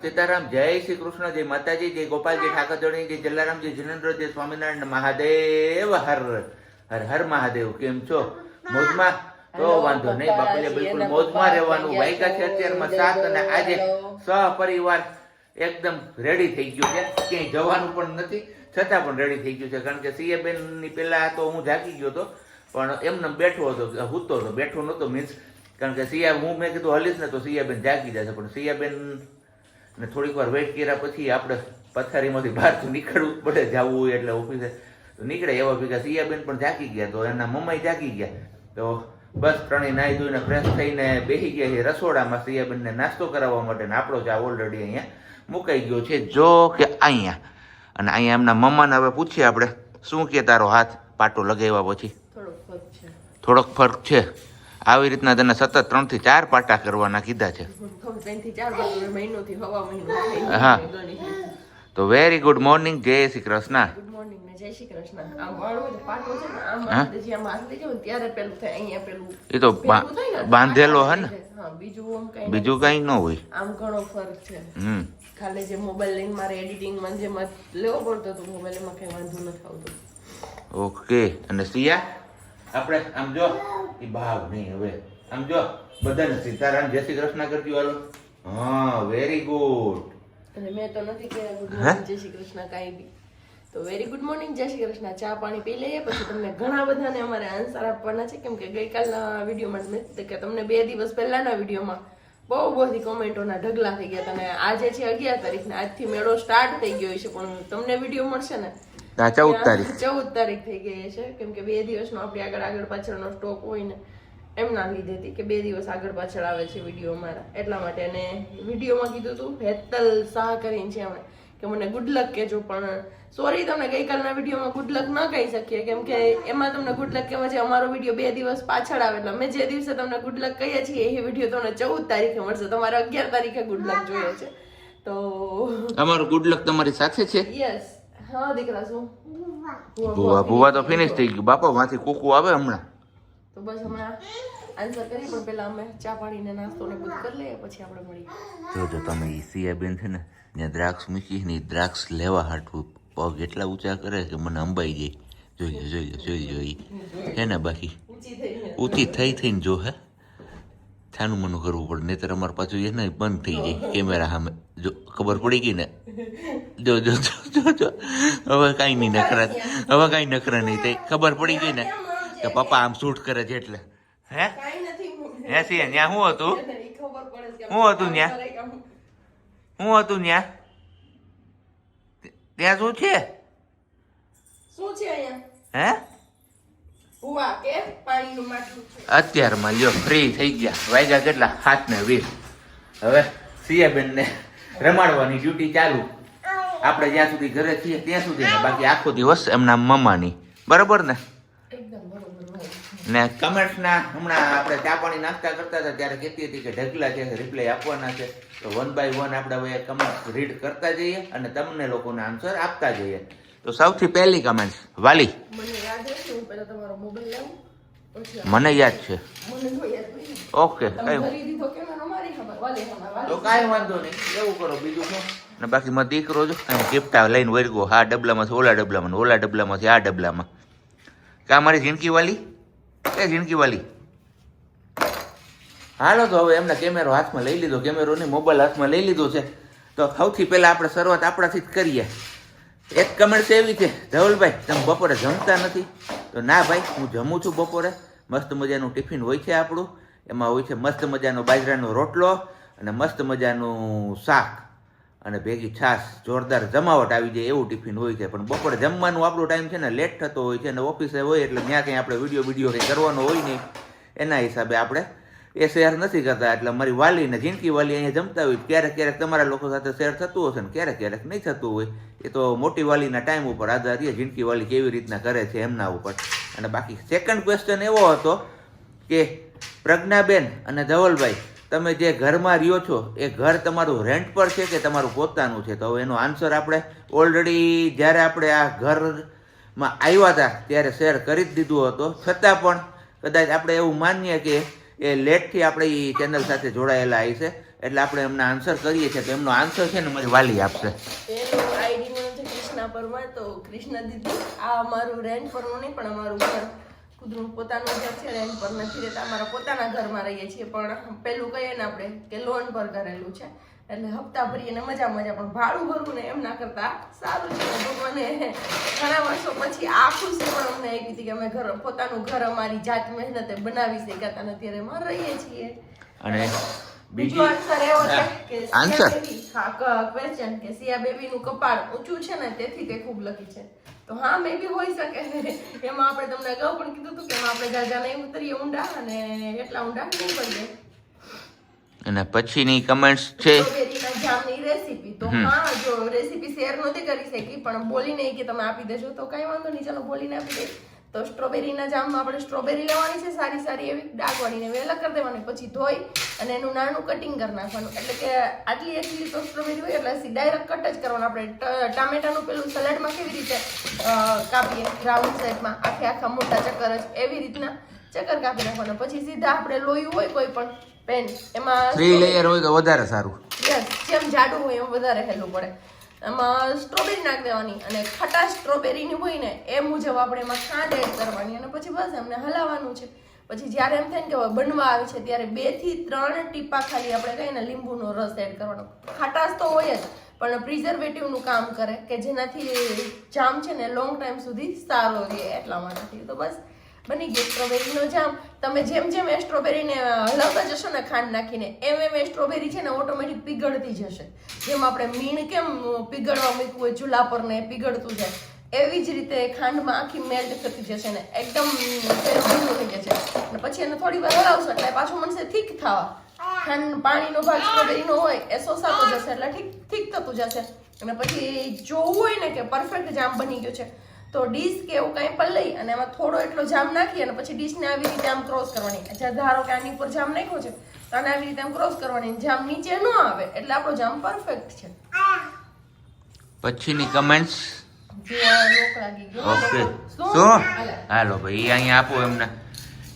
सीताराम जय श्री कृष्ण जय माताजी जय गोपालजी ठाकरजोड़ी जय जलारामजी जिनेन्द्र जय स्वामीनारायण महादेव हर हर हर महादेव केम छो મોજમાં તો વાંધો નહીં બાપુજી બિલકુલ મોજમાં રહેવાનું વાયકા છે અત્યારમાં 7 અને આજે સહપરિવાર એકદમ રેડી થઈ ગયું છે ક્યાંય જવાનું પણ નથી છતાં પણ રેડી થઈ ગયું છે કારણ કે સીએ બેન ની પહેલા તો હું જાગી ગયો હતો પણ એમને બેઠો હતો હૂતો હતો બેઠો નહોતો મીન્સ કારણ કે સિયા હું મેં કીધું હલીશ ને તો સિયા બેન જાગી જશે પણ સિયા બેન ને થોડીક વાર વેઇટ કર્યા પછી આપણે પથારીમાંથી બહાર તો નીકળવું પડે જવું હોય એટલે ઓફિસે તો નીકળે એવા ભેગા સિયાબેન પણ જાગી ગયા તો એના મમ્માઈ જાગી ગયા તો બસ ત્રણેય નાહી ધોઈને ફ્રેશ થઈને બેસી ગયા છે રસોડામાં સિયાબેનને નાસ્તો કરાવવા માટે ને આપણો ચા ઓલરેડી અહીંયા મુકાઈ ગયો છે જો કે અહીંયા અને અહીંયા એમના મમ્માને હવે પૂછીએ આપણે શું કે તારો હાથ પાટો લગાવ્યા પછી થોડોક ફરક છે આવી રીતના તને સતત 3 થી 4 પાટા કરવાના કીધા છે હા તો વેરી ગુડ મોર્નિંગ જય શ્રી કૃષ્ણ ગુડ મોર્નિંગ ને જય શ્રી કૃષ્ણ આમ વાળો પાટો છે ને આમ જે આમ હાથ લઈ જાવ ને ત્યારે પેલું થાય અહીંયા પેલું એ તો બાંધેલો હે ને હા બીજું કઈ ન હોય આમ ઘણો ફરક છે ખાલી જે મોબાઈલ લઈને મારે એડિટિંગ માં જે લેવો પડતો તો મોબાઈલ માં કઈ વાંધો નથી આવતો ઓકે અને સિયા આપણે આમ જો એ ભાવ નહીં હવે આમ જો બધાને સીતારામ જય શ્રી કૃષ્ણ કરતી વાળો હા વેરી ગુડ અને મેં તો નથી કહ્યા ગુડ મોર્નિંગ જય શ્રી કૃષ્ણ કાંઈ બી તો વેરી ગુડ મોર્નિંગ જય શ્રી કૃષ્ણ ચા પાણી પી લઈએ પછી તમને ઘણા બધાને અમારે આન્સર આપવાના છે કેમ કે ગઈકાલના વિડીયોમાં મેં કે તમને 2 દિવસ પહેલાના વિડીયોમાં બહુ બધી કોમેન્ટોના ઢગલા થઈ ગયા અને આજે છે 11 તારીખ ને આજથી મેળો સ્ટાર્ટ થઈ ગયો છે પણ તમને વિડીયો મળશે ને 14 તારીખ થઈ ગઈ છે કેમ કે 2 દિવસનો આપણે આગળ પાછળનો સ્ટોક હોય ને એમના લીધે હતી કે 2 દિવસ આગળ પાછળ આવે છે વિડીયો મારા એટલા માટે અને વિડીયોમાં કીધું હતું હેતલ શાહ કરીને છે એમણે કે મને ગુડ લક કહેજો પણ સોરી તમને ગઈકાલના વિડીયોમાં ગુડ લક ન કહી શકીએ કેમ કે એમાં તમને ગુડ લક કહેવા છે અમારો વિડીયો 2 દિવસ પાછળ આવે એટલે અમે જે દિવસે તમને ગુડ લક કહીએ છીએ એ વિડીયો તમને 14 તારીખે મળશે તમારે 11 તારીખે ગુડ લક જોઈએ છે તો અમારો ગુડ લક તમારી સાથે છે યસ હા દીકરા શું ભૂવા તો ફિનિશ થઈ ગયું બાપા માંથી કુકુ આવે હમણાં તો બસ હમણાં આન્સર કરી પણ પહેલા અમે ચા પાણી ને નાસ્તો ને બધું કરી લઈએ પછી આપણે મળીએ જો તમે ઈસીયા બેન છે ને ત્યાં દ્રાક્ષ મૂકી ને દ્રાક્ષ લેવા હાટવું પગ એટલા ઊંચા કરે કે મને અંબાઈ જાય જોઈ હે ને બાકી ઊંચી થઈને જો હે છાનું મનું કરવું પડે નહીતર અમારે પાછું એને બંધ થઈ જાય કેમેરા સામે જો ખબર પડી ગઈ ને જો હવે કાંઈ નખરા નહીં થઈ ખબર પડી ગઈ ને કે પપ્પા આમ શૂટ કરે છે એટલે હે સિંહ ત્યાં શું હતું ત્યાં શું છે હે અત્યારમાં લ્યો ફ્રી થઈ ગયા વાગ્યા કેટલા 7:20 હવે સિયાબેન ને રમાડવાની ડ્યુટી ચાલુ આપણે જ્યાં સુધી ઘરે છીએ ત્યાં સુધી બાકી આખો દિવસ એમના મમ્માની બરાબર ને ને કમેન્ટ્સ ના હમણાં આપણે ચા પાણી નાસ્તા કરતા હતા ત્યારે કહેતી હતી કે ઢગલા છે રિપ્લાય આપવાના છે તો 1 by 1 આપણે હવે કમેન્ટ્સ રીડ કરતા જઈએ અને તમને લોકોને આન્સર આપતા જઈએ તો સૌથી પહેલી કમેન્ટ વાલી મને યાદ છે ઓકે તો કાંઈ વાંધો નહીં એવું કરો બીજું શું ને બાકી મારો દીકરો જો ગિફ્ટ લઈને વર્ગો આ ડબલામાંથી ઓલા ડબલામાંથી આ ડબલામાં કા મારી જિંદગી વાલી જિંદગી વાલી હાલો તો હવે એમના કેમેરો હાથમાં લઈ લીધો કેમેરો ને મોબાઈલ હાથમાં લઈ લીધો છે તો સૌથી પહેલા આપણે શરૂઆત આપણાથી જ કરીએ એક કમેન્ટ એવી છે ધવલભાઈ તમે બપોરે જમતા નથી તો ના ભાઈ હું જમું છું બપોરે મસ્ત મજાનું ટિફિન હોય છે આપણું એમાં હોય છે મસ્ત મજાનો બાજરાનો રોટલો અને મસ્ત મજાનું શાક અને ભેગી છાશ જોરદાર જમાવટ આવી જાય એવું ટિફિન હોય છે પણ બપોરે જમવાનું આપણો ટાઈમ છે ને લેટ થતો હોય છે અને ઓફિસે હોય એટલે ત્યાં કંઈ આપણે વિડીયો કંઈ કરવાનો હોય નહીં એના હિસાબે આપણે એ શેર નથી કરતા એટલે મારી વાલી ને જિંદગી વાલી અહીંયા જમતા હોય ક્યારેક તમારા લોકો સાથે શેર થતું હશે ને ક્યારેક નહીં થતું હોય એ તો મોટી વાલીના ટાઈમ ઉપર આધાર રહે જિંદગી વાલી કેવી રીતના કરે છે એમના ઉપર અને બાકી સેકન્ડ ક્વેશ્ચન એવો હતો કે પ્રજ્ઞાબેન અને ધવલભાઈ તમે જે ઘરમાં રહ્યો છો એ ઘર તમારું રેન્ટ પર છે કે તમારું પોતાનું છે તો હવે એનો આન્સર આપણે ઓલરેડી જ્યારે આપણે આ ઘરમાં આવ્યા હતા ત્યારે શેર કરી જ દીધો હતો છતાં પણ કદાચ આપણે એવું માનીએ કે એ લેટથી આપણે એ ચેનલ સાથે જોડાયેલા આવી છે એટલે આપણે એમને આન્સર કરીએ છીએ તો એમનો આન્સર છે ને મને વાલી આપશે. એનું આઈડી નું છે કૃષ્ણા પરમાર. તો કૃષ્ણા દીદી, આ અમારું રેન્ટ પરનું નહીં પણ અમારું ઘર ખુદનું પોતાનું ઘર છે, રેન્ટ પર નથી રહેતા, અમારા પોતાના ઘરમાં રહીએ છીએ. પણ પેલું કહીએ ને આપણે કે લોન પર કરેલું છે, એટલે હપ્તા ભરીએ ને મજા પણ ભાડું ભરવું ને એમ ના કરતા સારું છે. ભગવાને ઘણા વર્ષો પછી આ ખુશી પણ અમને આપી હતી કે અમે પોતાનું ઘર અમારી જાત મહેનતે બનાવી શક્યા હતા, અત્યારે એમાં રહીએ છીએ. અને બીજો આન્સર એવો છે કે ક્વેશ્ચન કે સિયા બેબી નું કપાળ ઊંચું છે ને તેથી તે ખૂબ લકી છે. તો હા મે બી હોઈ શકે. એમાં આપણે તમને અગાઉ પણ કીધું હતું કે એમાં આપણે જાજા નહીં ઉતરીએ ઊંડા, અને એટલા ઊંડા નહીં પડીએ. અને પછીની કમેન્ટ્સ છે સ્ટ્રોબેરીના જામની રેસીપી. તો હા, જો રેસીપી શેર નહોતી કરી શકી પણ બોલી નહીં કે તમે આપી દેજો તો કઈ વાંધો નહીં, ચાલો બોલીને આપી દે. તો સ્ટ્રોબેરીના જામમાં આપણે સ્ટ્રોબેરી લેવાની છે, સારી સારી એવી ડાઘવાળીને વેલા કરી દેવાની, પછી ધોઈ અને એનું નાનું કટિંગ કરી નાખવાનું. એટલે કે આટલી એટલી તો સ્ટ્રોબેરી હોય એટલે ડાયરેક્ટ કટ જ કરવાનું. આપણે ટામેટાનું પેલું સલાડમાં કેવી રીતે કાપીએ રાઉન્ડ સાઈડમાં આખા મોટા ચક્કર જ, એવી રીતના ચક્કર કાપી નાખવાના. પછી સીધા આપણે લોયું હોય કોઈ પણ પેન, એમાં 3 લેયર હોય તો વધારે સારું. યસ, જેમ જાડું હોય એમ વધારે હેલું પડે. એમાં સ્ટ્રોબેરી નાખી દેવાની, અને ખટાશ સ્ટ્રોબેરીની હોય ને એ મુજબ આપણે એમાં ખાંડ એડ કરવાની, અને પછી બસ એમને હલાવવાનું છે. પછી જ્યારે એમ થાય ને કે બનવા આવે છે ત્યારે 2 થી 3 ટીપા ખાલી આપણે કહીએ ને લીંબુનો રસ એડ કરવાનો. ખટાશ તો હોય જ પણ પ્રિઝર્વેટિવનું કામ કરે કે જેનાથી જામ છે ને લોંગ ટાઈમ સુધી સારો રહે, એટલા માટે. તો બસ બની ગયો સ્ટ્રોબેરીનો જામ. તમે જેમ જેમ એ સ્ટ્રોબેરીને હલાવતા જશો ને ખાંડ નાખીને, એમ એમ એ સ્ટ્રોબેરી છે ને ઓટોમેટિક પીગળતી જશે. જેમ આપણે મીણ કેમ પીગળવા મૂકવું હોય ચૂલા પર ને પીગળતું જાય, એવી જ રીતે ખાંડમાં આખી મેલ્ટ થતી જશે ને એકદમ ભીનું થઈ જશે. અને પછી એને થોડી વાર હલાવશો એટલે પાછું મનસે થીક થવા. ખાંડ પાણીનો ભાગ સ્ટ્રોબેરીનો હોય એ શોષાતો જશે એટલે ઠીક થતું જશે. અને પછી જોવું હોય ને કે પરફેક્ટ જામ બની ગયો છે તો ડીશ કે એવું કંઈ પણ લઈ અને એમાં થોડો એટલો જામ નાખી અને પછી ડીશને આવી રીતે આમ ક્રોસ કરવાની. જ્યાં ધારો કે આની ઉપર જામ નાખ્યો છે તો આને આવી રીતે આમ ક્રોસ કરવાની, જામ નીચે ન આવે એટલે આપણો જામ પરફેક્ટ છે. પછીની કમેન્ટ્સ ઓકે. શું હાલો ભાઈ અહીંયા આપો એમને,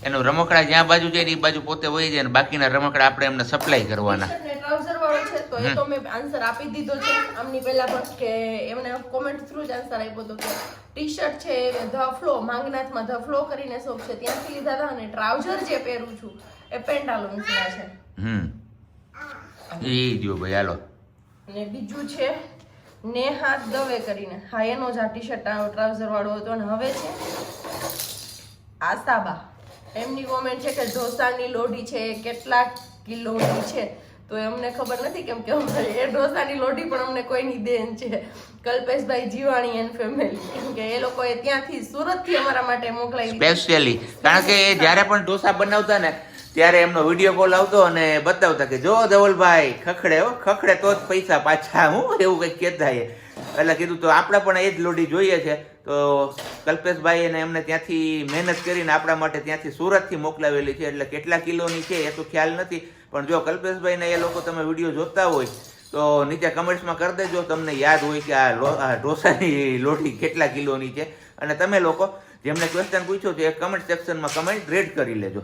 એનું રમકડા જ્યાં બાજુ જાય એ બાજુ પોતે વહી જાય, ને બાકીના રમકડા આપણે એમને સપ્લાય કરવાના. ટ્રાઉઝર વાળો છે તો એ તો મેં આન્સર આપી દીધો છે આમની પહેલા પણ, કે એમને કોમેન્ટ થ્રુ જ આન્સર આપ્યો હતો કે ટી શર્ટ છે ધ ફ્લો, માંગનાથમાં ધ ફ્લો કરીને શોપ છે ત્યાંથી લીધા હતા, અને ટ્રાઉઝર જે પહેરું છું એ પેન્ટાલુન્સના છે. એ જો ભાઈ હાલો. અને બીજું છે નેહા દવે કરીને, હા એનો જ આ ટી શર્ટ ટ્રાઉઝર વાળો હતો. અને હવે છે આસાબા, એમની કોમેન્ટ છે કે ઢોસાની લોઢી છે કેટલા કિલોની છે, તો એમને ખબર નથી કેમ કે એ ઢોસાની લોઢી પણ અમને કોઈની દેન છે, કલ્પેશભાઈ જીવાણી એન્ડ ફેમિલી, કેમ કે એ લોકોએ ત્યાંથી સુરતથી અમારા માટે મોકલાવી સ્પેશિયલી. કારણ કે એ જ્યારે પણ ઢોસા બનાવતા ને ત્યારે એમનો વિડીયો કોલ આવતો અને બતાવતા કે જો ધવલભાઈ ખખડે તો જ પૈસા પાછા, હું એવું કંઈક કહેતા. એટલે કીધું તો આપણે પણ એ જ લોઢી જોઈએ છે. તો કલ્પેશભાઈ અને એમને ત્યાંથી મહેનત કરીને આપણા માટે ત્યાંથી સુરતથી મોકલાવેલી છે. એટલે કેટલા કિલોની છે એ તો ખ્યાલ નથી, પણ જો કલ્પેશભાઈને એ લોકો તમે વિડીયો જોતા હોય તો નીચે કમેન્ટ્સમાં કરી દેજો, તમને યાદ હોય કે આ ઢોસાની લોઢી કેટલા કિલોની છે. અને તમે લોકો જેમને ક્વેશ્ચન પૂછ્યો છે એ કમેન્ટ સેક્શનમાં કમેન્ટ રેડ કરી લેજો.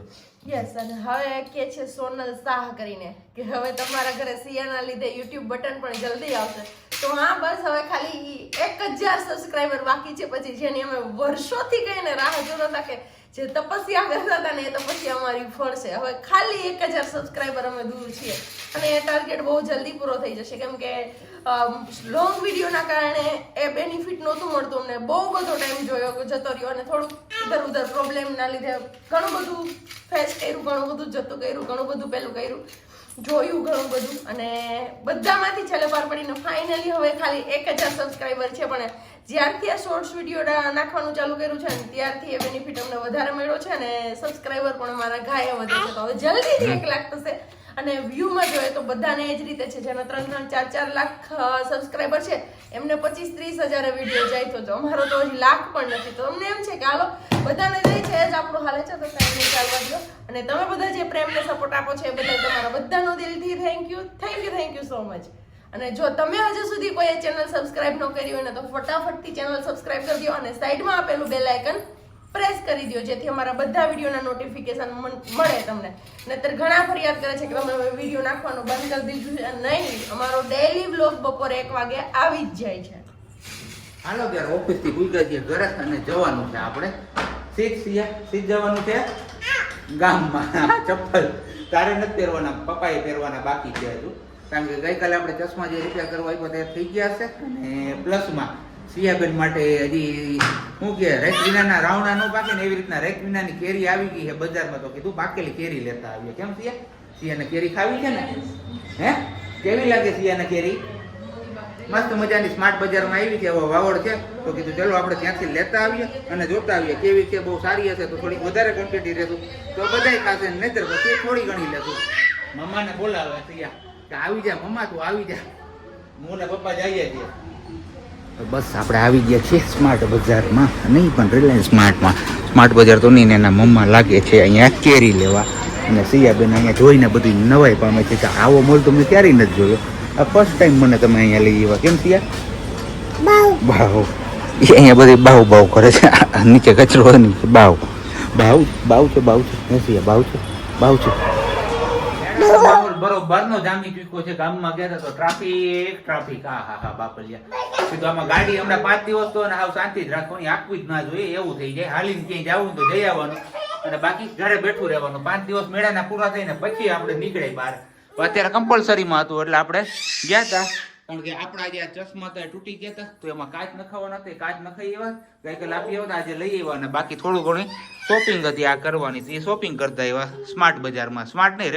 યસ. અને હવે કે છે સોનલ શાહ કરીને કે હવે તમારા ઘરે સિયાના લીધે યુટ્યુબ બટન પણ જલ્દી આવશે. તો હા બસ હવે ખાલી 1000 સબસ્ક્રાઇબર બાકી છે, પછી જેની અમે વર્ષોથી કહીને રાહ જોતા હતા કે જે તપસ્યા કરતા હતા ને એ તપસ્યા અમારી ફળશે. હવે ખાલી 1000 સબસ્ક્રાઇબર અમે દૂર છીએ, અને એ ટાર્ગેટ બહુ જલ્દી પૂરો થઈ જશે, કેમ કે લોંગ વિડીયોના કારણે એ બેનિફિટ નહોતું મળતું અમને. બહુ બધો ટાઈમ જતો રહ્યો, અને થોડુંક ઇધર ઉધર પ્રોબ્લેમના લીધે ઘણું બધું ફેસ કર્યું, ઘણું બધું જતું કર્યું, ઘણું બધું પેલું કર્યું, જોયું ઘણું બધું, અને બધામાંથી છેલ્લે પાર પડીને ફાઇનલી હવે ખાલી 1000 સબસ્ક્રાઇબર છે. પણ જ્યારથી આ શોર્ટ્સ વિડીયો નાખવાનું ચાલુ કર્યું છે ને ત્યારથી એ બેનિફિટ અમને વધારે મળ્યો છે, અને સબસ્ક્રાઇબર પણ અમારા ઘાયા વધે છે. તો હવે જલ્દીથી 1 લાખ થશે. અને વ્યૂમાં જોઈએ તો બધાને એ જ રીતે છે, જેના 3-4 લાખ સબસ્ક્રાઇબર છે એમને 25-30 હજાર વિડીયો જાય તો અમારો તો હજી લાખ પણ નથી. તો અમને એમ છે કે હાલો બધાને જાય છે જ આપણું હાલે છે, તો કાંઈ ચાલવા દો. અને તમે બધા જે પ્રેમને સપોર્ટ આપો છો એ બધા તમારા બધાનો દિલથી થેન્ક યુ સો મચ. અને જો તમે હજુ સુધી કોઈ ચેનલ સબસ્ક્રાઇબ ન કરી હોય ને તો ફટાફટથી ચેનલ સબસ્ક્રાઇબ કરી દો, અને સાઈડમાં આપેલું બેલ આઇકન પ્રેસ કરી દો, જેથી અમારા બધા વિડીયોના નોટિફિકેશન મળે તમને. નહીતર ઘણા ફરિયાદ કરે છે કે તમે વિડીયો નાખવાનું બંધ કરી દીધું છે. નહીં, અમારો ડેઈલી વ્લોગ બપોરે 1 વાગે આવી જ જાય છે. હાલો ત્યારે ઓફિસ થી ભૂઈ ગયા ઘરે અને જવાનું છે આપણે સીધ જવાનું છે ગામમાં. ચપ્પલ તારે નથી પહેરવાના, પપ્પાએ પહેરવાના બાકી છે હજુ, કારણ કે ગઈકાલે આપણે ચશ્મા જે રિપેર કરવા આપ્યા તે થઈ ગયા છે. અને પ્લસમાં સિયાબેન માટે હજી શું કે રેક વિનાના રાવણા નો પાકે ને એવી રીતના રેક વિનાની કેરી આવી ગઈ છે બજારમાં. તો કીધું પાકેલી કેરી લેતા આવીએ. કેમ સિયાને કેરી ખાવી છે ને? હે, કેવી લાગે સિયાને કેરી? મસ્ત મજાની સ્માર્ટ બજારમાં આવી છે, હવે વાવડ છે. તો કીધું ચલો આપણે ત્યાંથી લેતા આવીએ અને જોતા આવીએ કેવી છે. બહુ સારી હશે તો થોડીક વધારે ક્વોન્ટિટી રહેશું તો બધાય ખાશે, નહીતર પછી થોડી ઘણી લેશું. મમ્માને બોલાવે સિયા કે આવી જા મમ્મા, તું આવી જા. હું ને પપ્પા જઈએ છીએ. બસ આપણે આવી ગયા છીએ સ્માર્ટ બજારમાં, નહીં પણ રિલાયન્સ સ્માર્ટમાં. સ્માર્ટ બજાર તો નહીં, એના મમ્મા લાગે છે અહીંયા કેરી લેવા. અને સિયાબેન અહીંયા જોઈને બધી નવાઈ પામે છે કે આવો મોલ તો મેં ક્યારેય નથી જોયો. આ ફર્સ્ટ ટાઈમ મને તમે અહીંયા લઈ આવ્યા. કેમ સિયા? બાવ એ અહીંયા બધી બાવ કરે છે. નીચે કચરો નીચે બાવ છે સિયા, બાવ છે. બરોબર નો જામી ચૂક્યો છે. ગામમાં ગયા તો ટ્રાફિક હા બાપલિયા. કીધું આમાં ગાડી હમણાં 5 દિવસ તો હાવ શાંતિ જ રાખવાની, આપવી જ ના જોઈએ એવું થઈ જાય. હાલીને ક્યાંય જવું તો જઈ આવવાનું અને બાકી ઘરે બેઠું રહેવાનું. 5 દિવસ મેળાના પૂરા થઈને પછી આપણે નીકળે બહાર. અત્યારે કમ્પલસરીમાં હતું એટલે આપણે ગયા હતા, કારણ કે આપણા જે ચશ્મા હતા તૂટી ગયા હતા તો એમાં કાચ નખાવાના હતા. કાચ નખાઈ એવા ગઈકાલે આપી આવ્યા, આજે લઈ આવ્યા. અને બાકી થોડું ઘણી શોપિંગ હતી આ કરવાની, એ શોપિંગ કરતા એવા સ્માર્ટ બજારમાં. સ્માર્ટ નહીં,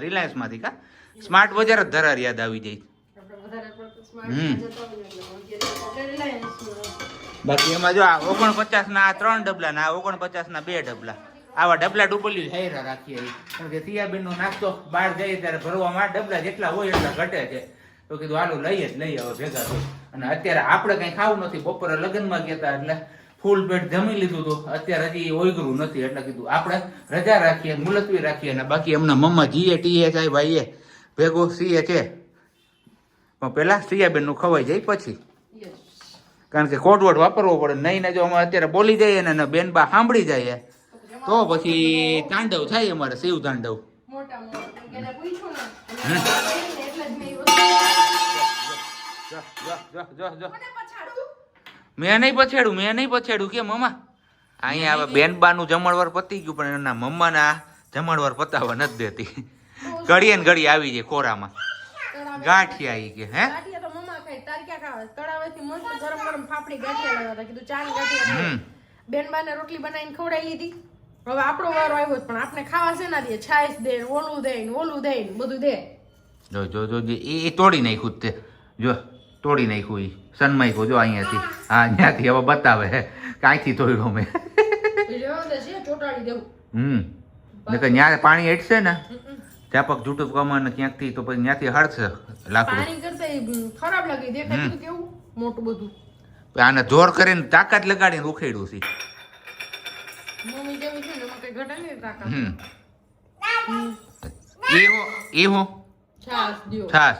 રિલાયન્સમાંથી કા સ્માર્ટ બજાર જ ધરાર યાદ આવી જાય. બાકી એમાં જો આ 49 ના 3 ડબલા ના 49 ના 2 ડબલા, આવા ડબલા ડુબલ્યું હાયરા રાખીએ. કારણ કે સિયાબેન નો નાસ્તો બહાર જઈએ ત્યારે ભરવામાં ડબલા જેટલા હોય એટલા ઘટે છે. તો કીધું હાલો લઈ આવે ભેગા થઈ. અને અત્યારે આપણે કઈ ખાવું નથી, બપોરે લગ્નમાં ગયા હતા એટલે ફૂલ પેટ જમી લીધું હતું. અત્યારે હજી ઓઈગરું નથી એટલે કીધું આપણે રજા રાખીએ, મુલતવી રાખીએ. અને બાકી એમના મમ્મા જીએ ટીએ જાય ભાઈએ ભેગો સીએ છે, પણ પેલા સિયાબેન નું ખવાઈ જાય પછી, કારણ કે કોડવર્ડ વાપરવો પડે. નહીં ને જો અમે અત્યારે બોલી જઈએ ને બેનબા સાંભળી જાય તો પછી તાંડવ થાય અમારે, શિવ તાંડવ. મેં નહીં પછેડું કે મમ્મા અહીંયા હવે બેનબા નું જમણવાર પતી ગયું, પણ એના મમ્માના જમણવાર પતાવવા નથી દેતી. ઘડીએ ને ઘડી આવી જાય ખોરામાં ગાંઠિયા ઈ કે હે બેનબાને રોટલી બનાવીને ખવડાવી લીધી. હવે આપણો વારો આવ્યો પણ આપણે ખાવા છે ના દે, છાશ દે, ઓલું દે બધું દે. જો એ તોડી નાખ્યું તે, જો તોડી નાખ્યું. ઈ સન્માઈકો જો અહીંયાથી, હા અહીંયાથી હવે બતાવે હે કાંઈથી તોડ્યો મેં. ચોટાડી દેવું. ત્યાં પાણી હેઠશે ને ત્યાં પગ જૂટું કમાને ક્યાંકથી તો પછી ત્યાંથી હળશે લાકડું. પાણી કરતા ખરાબ લાગે, દેખાય કેવું મોટું બધું. આને જોર કરીને તાકાત લગાડીને ઉખેડ્યું છે. મમ્મી જેવી છે ને એમાં કઈ ઘટે નહીં તાકાત. એ હો છાસ દ્યો. છાસ